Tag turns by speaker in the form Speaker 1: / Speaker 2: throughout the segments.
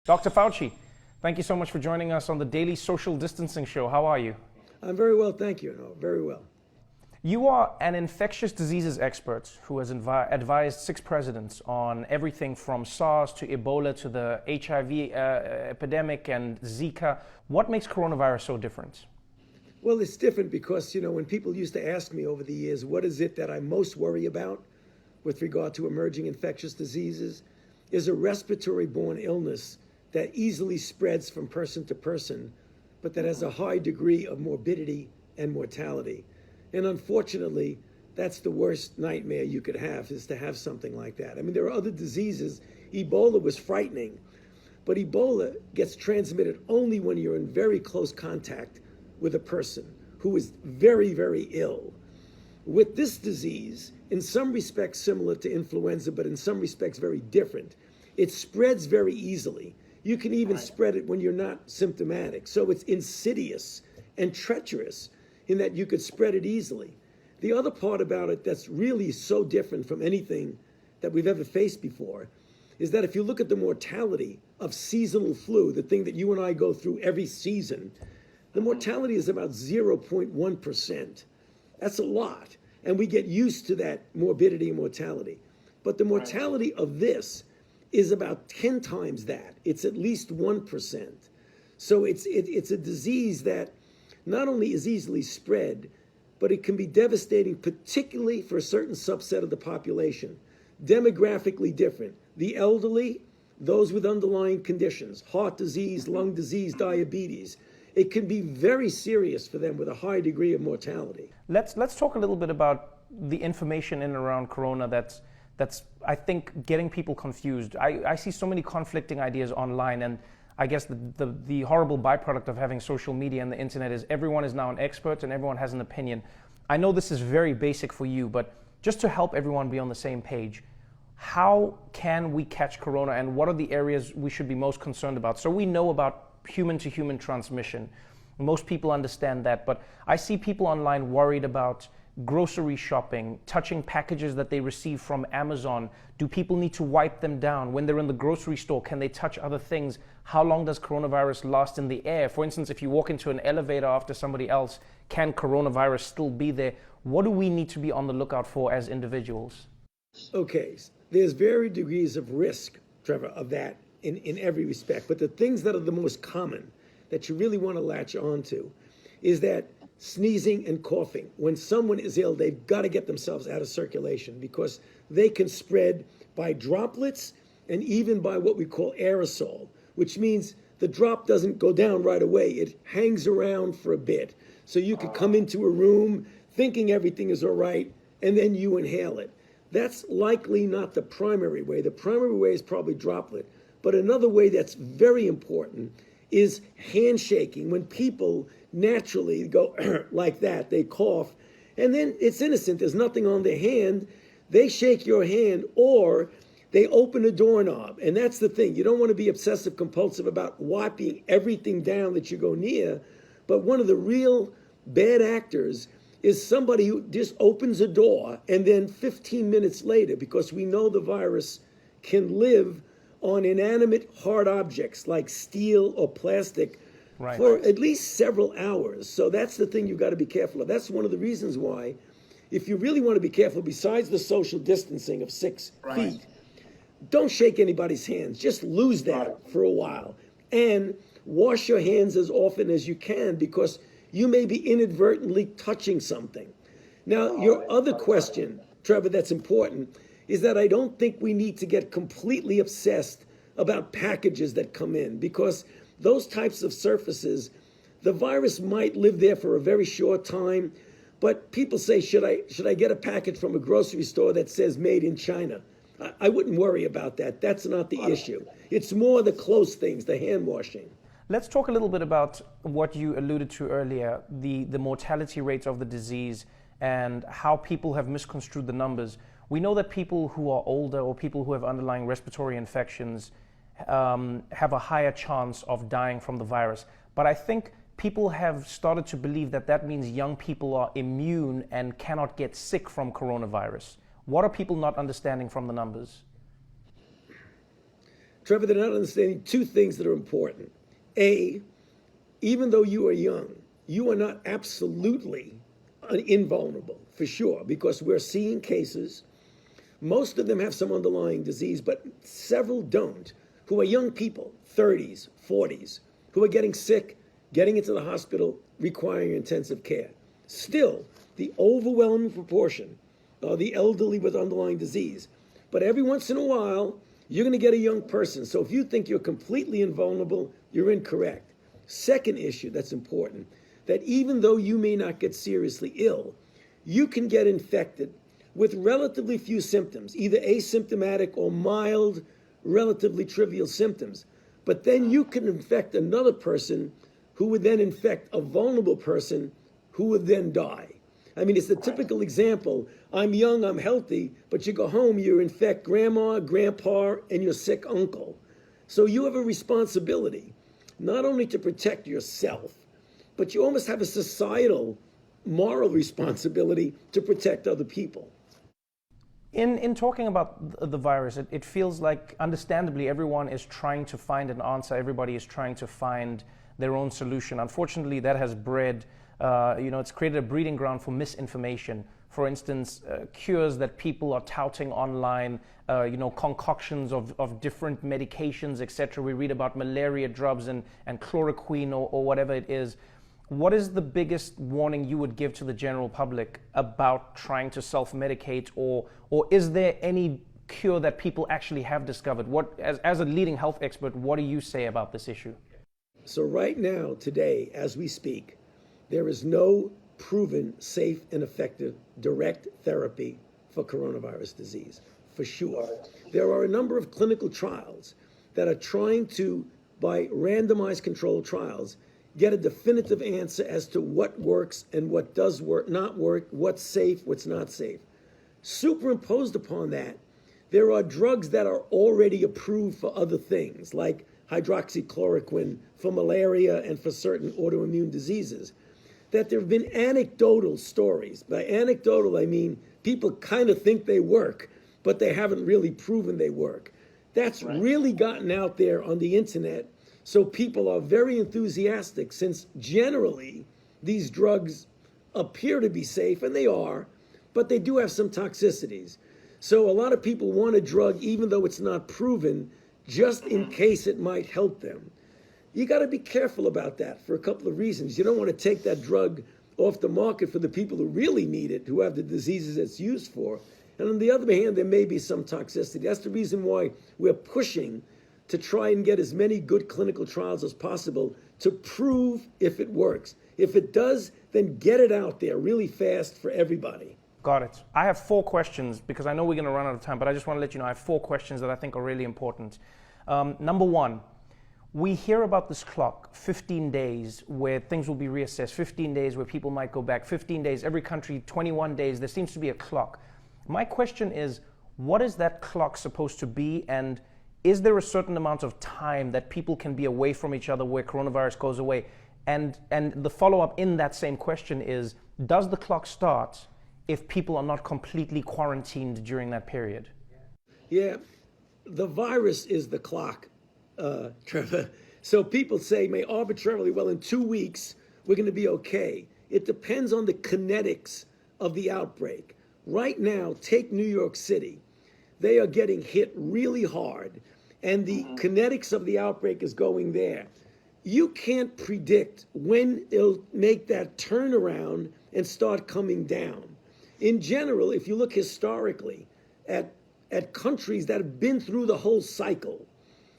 Speaker 1: Dr. Fauci, thank you so much for joining us on the Daily Social Distancing Show. How are you?
Speaker 2: I'm very well, thank you. No, very well.
Speaker 1: You are an infectious diseases expert who has advised 6 presidents on everything from SARS to Ebola to the HIV epidemic and Zika. What makes coronavirus so different?
Speaker 2: Well, it's different because, when people used to ask me over the years, what is it that I most worry about with regard to emerging infectious diseases, is a respiratory-borne illness that easily spreads from person to person, but that has a high degree of morbidity and mortality. And unfortunately, that's the worst nightmare you could have, is to have something like that. I mean, there are other diseases. Ebola was frightening, but Ebola gets transmitted only when you're in very close contact with a person who is very, very ill. With this disease, in some respects similar to influenza, but in some respects very different, it spreads very easily. You can even spread it when you're not symptomatic. So it's insidious and treacherous in that you could spread it easily. The other part about it that's really so different from anything that we've ever faced before is that if you look at the mortality of seasonal flu, the thing that you and I go through every season, the mortality is about 0.1%. That's a lot. And we get used to that morbidity and mortality. But the mortality of this is about 10 times that. It's at least 1%. So it's a disease that not only is easily spread, but it can be devastating, particularly for a certain subset of the population. Demographically different. The elderly, those with underlying conditions, heart disease, lung disease, diabetes. It can be very serious for them with a high degree of mortality.
Speaker 1: Let's talk a little bit about the information in and around corona that's I think getting people confused. I see so many conflicting ideas online, and I guess the horrible byproduct of having social media and the internet is everyone is now an expert and everyone has an opinion. I know this is very basic for you, but just to help everyone be on the same page, how can we catch corona and what are the areas we should be most concerned about? So we know about human-to-human transmission. Most people understand that, but I see people online worried about grocery shopping, touching packages that they receive from Amazon. Do people need to wipe them down? When they're in the grocery store, can they touch other things? How long does coronavirus last in the air? For instance, if you walk into an elevator after somebody else, can coronavirus still be there? What do we need to be on the lookout for as individuals?
Speaker 2: Okay, there's varied degrees of risk, Trevor, of that in every respect. But the things that are the most common that you really want to latch onto is that sneezing and coughing. When someone is ill, they've got to get themselves out of circulation because they can spread by droplets and even by what we call aerosol, which means the drop doesn't go down right away. It hangs around for a bit. So you could come into a room thinking everything is all right, and then you inhale it. That's likely not the primary way. The primary way is probably droplet. But another way that's very important is handshaking. When people naturally go like that, they cough, and then it's innocent, there's nothing on their hand, they shake your hand or they open a doorknob. And that's the thing, you don't want to be obsessive compulsive about wiping everything down that you go near, but one of the real bad actors is somebody who just opens a door and then 15 minutes later, because we know the virus can live on inanimate hard objects like steel or plastic for at least several hours. So that's the thing you've got to be careful of. That's one of the reasons why, if you really want to be careful, besides the social distancing of 6 feet, don't shake anybody's hands. Just lose that for a while. And wash your hands as often as you can because you may be inadvertently touching something. Now, your other question, Trevor, that's important is that I don't think we need to get completely obsessed about packages that come in because those types of surfaces, the virus might live there for a very short time, but people say, should I get a package from a grocery store that says made in China? I wouldn't worry about that. That's not the issue. It's more the close things, the hand washing.
Speaker 1: Let's talk a little bit about what you alluded to earlier, the mortality rates of the disease and how people have misconstrued the numbers. We know that people who are older or people who have underlying respiratory infections have a higher chance of dying from the virus. But I think people have started to believe that that means young people are immune and cannot get sick from coronavirus. What are people not understanding from the numbers?
Speaker 2: Trevor, they're not understanding two things that are important. A, even though you are young, you are not absolutely invulnerable, for sure, because we're seeing cases. Most of them have some underlying disease, but several don't, who are young people, 30s, 40s, who are getting sick, getting into the hospital, requiring intensive care. Still, the overwhelming proportion are the elderly with underlying disease. But every once in a while, you're going to get a young person. So if you think you're completely invulnerable, you're incorrect. Second issue that's important, that even though you may not get seriously ill, you can get infected with relatively few symptoms, either asymptomatic or mild, relatively trivial symptoms. But then you can infect another person who would then infect a vulnerable person who would then die. I mean, it's the typical example. I'm young, I'm healthy, but you go home, you infect grandma, grandpa, and your sick uncle. So you have a responsibility, not only to protect yourself, but you almost have a societal, moral responsibility to protect other people.
Speaker 1: In talking about the virus, it feels like, understandably, everyone is trying to find an answer. Everybody is trying to find their own solution. Unfortunately, that has bred, it's created a breeding ground for misinformation. For instance, cures that people are touting online, concoctions of different medications, etc. We read about malaria drugs and chloroquine or whatever it is. What is the biggest warning you would give to the general public about trying to self-medicate, or is there any cure that people actually have discovered? What, as a leading health expert, what do you say about this issue?
Speaker 2: So right now, today, as we speak, there is no proven safe and effective direct therapy for coronavirus disease, for sure. There are a number of clinical trials that are trying to, by randomized controlled trials, get a definitive answer as to what works and what does work, not work, what's safe, what's not safe. Superimposed upon that, there are drugs that are already approved for other things, like hydroxychloroquine for malaria and for certain autoimmune diseases, that there have been anecdotal stories. By anecdotal, I mean people kind of think they work, but they haven't really proven they work. That's really gotten out there on the internet. So people are very enthusiastic, since generally these drugs appear to be safe, and they are, but they do have some toxicities. So a lot of people want a drug even though it's not proven, just in case it might help them. You got to be careful about that for a couple of reasons. You don't want to take that drug off the market for the people who really need it, who have the diseases it's used for. And on the other hand, there may be some toxicity. That's the reason why we're pushing to try and get as many good clinical trials as possible to prove if it works. If it does, then get it out there really fast for everybody.
Speaker 1: Got it. I have 4 questions, because I know we're going to run out of time, but I just want to let you know I have 4 questions that I think are really important. Number 1, we hear about this clock, 15 days, where things will be reassessed, 15 days where people might go back, 15 days, every country, 21 days, there seems to be a clock. My question is, what is that clock supposed to be, and is there a certain amount of time that people can be away from each other where coronavirus goes away? And the follow-up in that same question is, does the clock start if people are not completely quarantined during that period?
Speaker 2: Yeah, the virus is the clock, Trevor. So people say, may arbitrarily, well, in 2 weeks, we're going to be okay. It depends on the kinetics of the outbreak. Right now, take New York City. They are getting hit really hard, and the kinetics of the outbreak is going there. You can't predict when it'll make that turnaround and start coming down. In general, if you look historically at countries that have been through the whole cycle,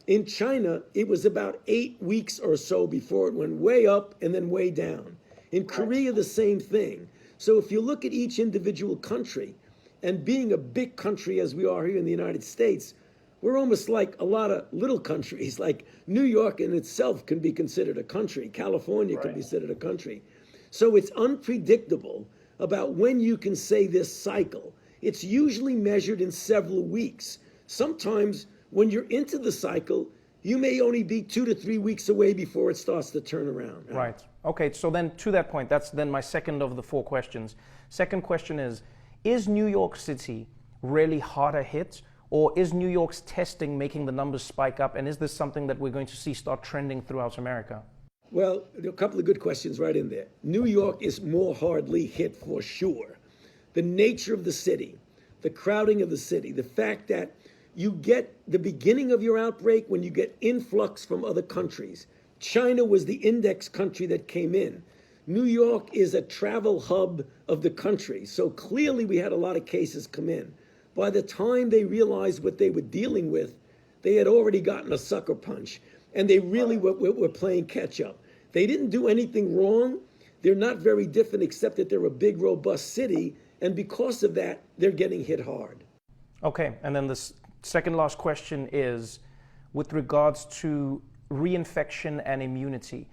Speaker 2: in China, it was about 8 weeks or so before it went way up and then way down. In Korea, the same thing. So if you look at each individual country, and being a big country as we are here in the United States, we're almost like a lot of little countries. Like New York in itself can be considered a country. California can be considered a country. So it's unpredictable about when you can say this cycle. It's usually measured in several weeks. Sometimes when you're into the cycle, you may only be 2 to 3 weeks away before it starts to turn around.
Speaker 1: Right. Okay, so then to that point, that's then my second of the 4 questions. Second question is New York City really harder hit, Or is New York's testing making the numbers spike up? And is this something that we're going to see start trending throughout America?
Speaker 2: Well, there are a couple of good questions right in there. New York is more hardly hit for sure. The nature of the city, the crowding of the city, the fact that you get the beginning of your outbreak when you get influx from other countries. China was the index country that came in. New York is a travel hub of the country. So clearly we had a lot of cases come in. By the time they realized what they were dealing with, they had already gotten a sucker punch. And they really were playing catch up. They didn't do anything wrong. They're not very different except that they're a big, robust city. And because of that, they're getting hit hard.
Speaker 1: Okay, and then the second last question is with regards to reinfection and immunity.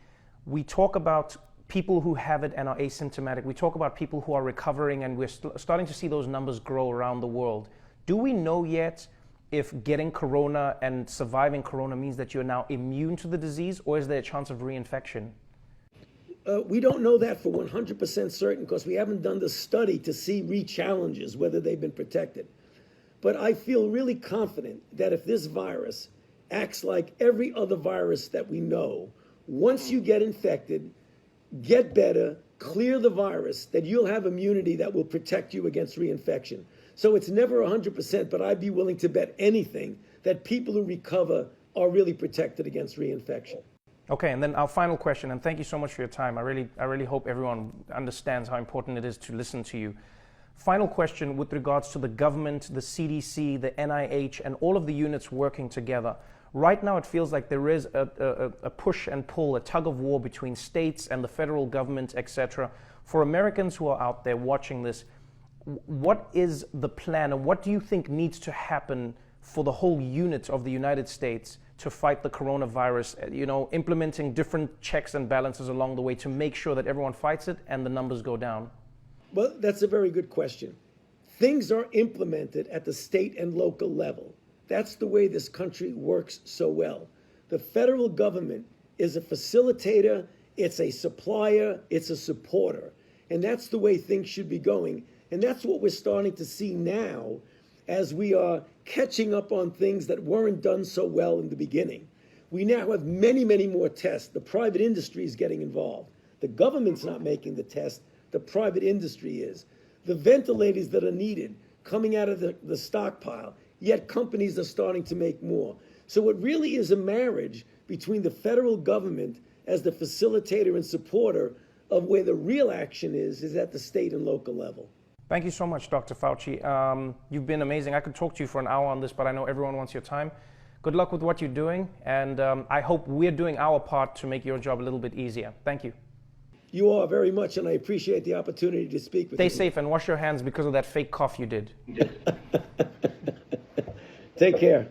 Speaker 1: We talk about people who have it and are asymptomatic. We talk about people who are recovering, and we're starting to see those numbers grow around the world. Do we know yet if getting corona and surviving corona means that you're now immune to the disease, or is there a chance of reinfection?
Speaker 2: We don't know that for 100% certain because we haven't done the study to see re-challenges, whether they've been protected. But I feel really confident that if this virus acts like every other virus that we know, once you get infected, get better, clear the virus, that you'll have immunity that will protect you against reinfection. So it's never 100%, but I'd be willing to bet anything that people who recover are really protected against reinfection.
Speaker 1: Okay, and then our final question, and thank you so much for your time. I really hope everyone understands how important it is to listen to you. Final question with regards to the government, the CDC, the NIH, and all of the units working together. Right now, it feels like there is a push and pull, a tug of war between states and the federal government, etc. For Americans who are out there watching this, what is the plan, and what do you think needs to happen for the whole unit of the United States to fight the coronavirus, implementing different checks and balances along the way to make sure that everyone fights it and the numbers go down?
Speaker 2: Well, that's a very good question. Things are implemented at the state and local level. That's the way this country works so well. The federal government is a facilitator, it's a supplier, it's a supporter. And that's the way things should be going. And that's what we're starting to see now as we are catching up on things that weren't done so well in the beginning. We now have many, many more tests. The private industry is getting involved. The government's not making the test. The private industry is. The ventilators that are needed coming out of the stockpile, yet companies are starting to make more. So it really is a marriage between the federal government as the facilitator and supporter of where the real action is at the state and local level.
Speaker 1: Thank you so much, Dr. Fauci. You've been amazing. I could talk to you for an hour on this, but I know everyone wants your time. Good luck with what you're doing, and I hope we're doing our part to make your job a little bit easier. Thank you.
Speaker 2: You are very much, and I appreciate the opportunity to speak with you.
Speaker 1: Stay safe and wash your hands because of that fake cough you did.
Speaker 2: Take care.